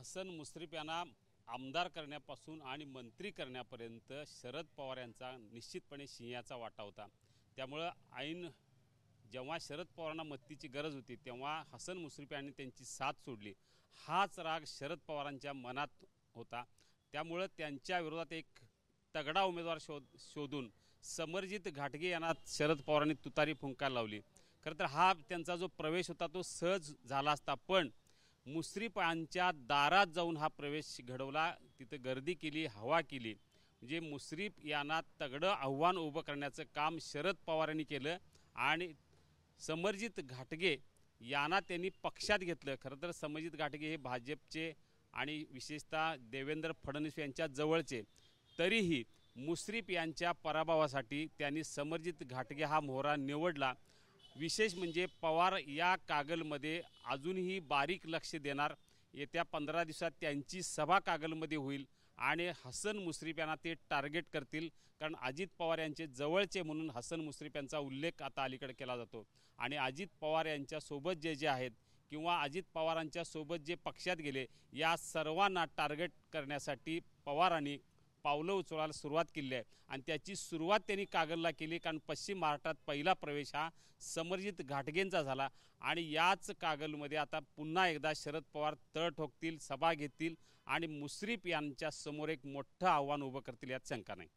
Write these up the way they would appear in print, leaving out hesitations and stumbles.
हसन मुश्रीफ यांना आमदार करण्यापासून आणि मंत्री करण्यापर्यंत शरद पवार यांचा निश्चितपणे सिंहाचा वाटा होता। त्यामुळे ऐन जेव्हा शरद पवारांना मत्तीची गरज होती तेव्हा हसन मुश्रीफ यांनी त्यांची साथ सोडली। हाच राग शरद पवारांच्या मनात होता। त्यामुळे त्यांच्या विरोधात एक तगडा उमेदवार शोधून समरजित घाटगे यांना शरद पवारांनी तुतारी फुंकायला लावली। खरं तर हा त्यांचा जो प्रवेश होता तो सहज झाला असता, पण मुश्रीफ यांच्या दारात जाऊन हा प्रवेश घडवला, तिथे गर्दी केली, हवा केली। म्हणजे मुश्रीफ यांना तगडं आव्हान उभं करण्याचं काम शरद पवारांनी केलं आणि समरजित घाटगे यांना त्यांनी पक्षात घेतलं। खरं तर समरजित घाटगे हे भाजपचे आणि विशेषतः देवेंद्र फडणवीस यांच्या जवळचे, तरीही मुश्रीफ यांच्या पराभवासाठी त्यांनी समरजित घाटगे हा मोहरा निवडला। विशेष म्हणजे पवार या कागलमध्ये अजूनही बारीक लक्ष देणार। येत्या 15 दिवसात त्यांची सभा कागलमध्ये होईल आणि हसन मुश्रीफ यांना ते टार्गेट करतील, कारण अजित पवार यांचे जवळचे म्हणून हसन मुश्रीफ यांचा उल्लेख आता अलीकडे केला जातो। आणि अजित पवार यांच्या सोबत जे आहेत किंवा अजित पवारांच्या सोबत जे पक्षात गेले, या सर्वांना टार्गेट करण्यासाठी पवारांनी पावलं उचलायला सुरुवात केली आहे। आणि त्याची सुरुवात त्यांनी कागलला केली, कारण पश्चिम महाराष्ट्रात पहिला प्रवेश हा समरजित घाटगेंचा झाला। आणि याच कागलमध्ये आता पुन्हा एकदा शरद पवार तळ ठोकतील, सभा घेतील आणि मुश्रीफ यांच्या समोर एक मोठं आव्हान उभं करतील, यात शंका नाही।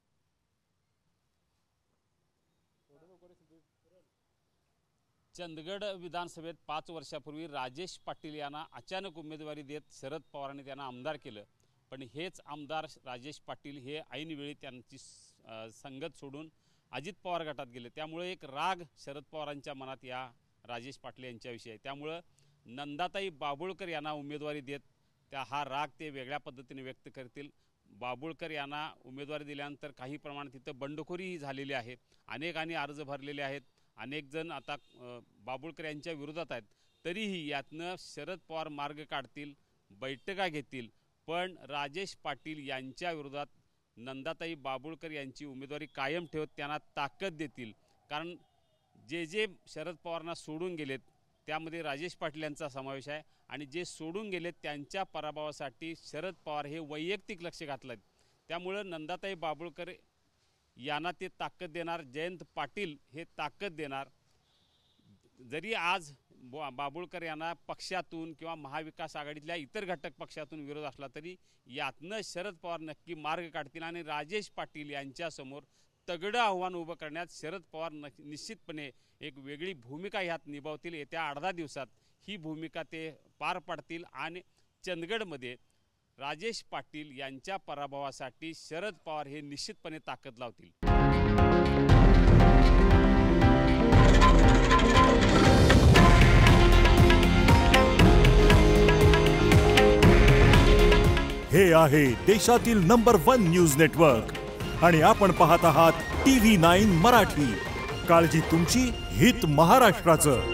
चंदगड विधानसभेत 5 वर्षापूर्वी राजेश पाटील यांना अचानक उमेदवारी देत शरद पवारांनी त्यांना आमदार केलं, पण हेच आमदार राजेश पाटील हे ऐनवेळी त्यांची संगत सोडून अजित पवार गटात गेले। त्यामुळे एक राग शरद पवारांच्या मनात या राजेश पाटील यांच्याविषयी आहे। त्यामुळे नंदाताई बाबुळकर यांना उमेदवारी देत हा राग ते वेगळ्या पद्धतीने व्यक्त करतील। बाबुळकर यांना उमेदवारी दिल्यानंतर काही प्रमाणात तिथं बंडखोरीही झालेली आहे, अनेकांनी अर्ज भरलेले आहेत, अनेक जण आता बाबुळकर यांच्या विरोधात आहेत। तरीही यातनं शरद पवार मार्ग काढतील, बैठका घेतील, पण राजेश पाटील यांच्या विरोधात नंदाताई बाबुळकर यांची उमेदवारी कायम ठेवत त्यांना ताकद देतील। कारण जे शरद पवारांना सोडून गेलेत त्यामध्ये राजेश पाटील यांचा समावेश आहे, आणि जे सोडून गेलेत त्यांच्या पराभवासाठी शरद पवार हे वैयक्तिक लक्ष घातलं। त्यामुळे नंदाताई बाबुळकर यांना ते ताकद देणार, जयंत पाटील हे ताकद देणार। जरी आज बाबुळकर यांना पक्षातून किंवा महाविकास आघाडीतल्या इतर घटक पक्षातून विरोध असला तरी यातनं शरद पवार नक्की मार्ग काढतील आणि राजेश पाटील यांच्यासमोर तगडं आव्हान उभं करण्यात शरद पवार निश्चितपणे एक वेगळी भूमिका ह्यात निभावतील। येत्या 8-10 दिवसात ही भूमिका ते पार पाडतील आणि चंदगडमध्ये राजेश पाटील यांच्या पराभवासाठी शरद पवार हे निश्चितपणे ताकद लावतील। हे आहे देशातील नंबर 1 न्यूज नेटवर्क आणि आपण पाहत आहात TV9 मराठी। काळजी तुमची, हित महाराष्ट्राचं।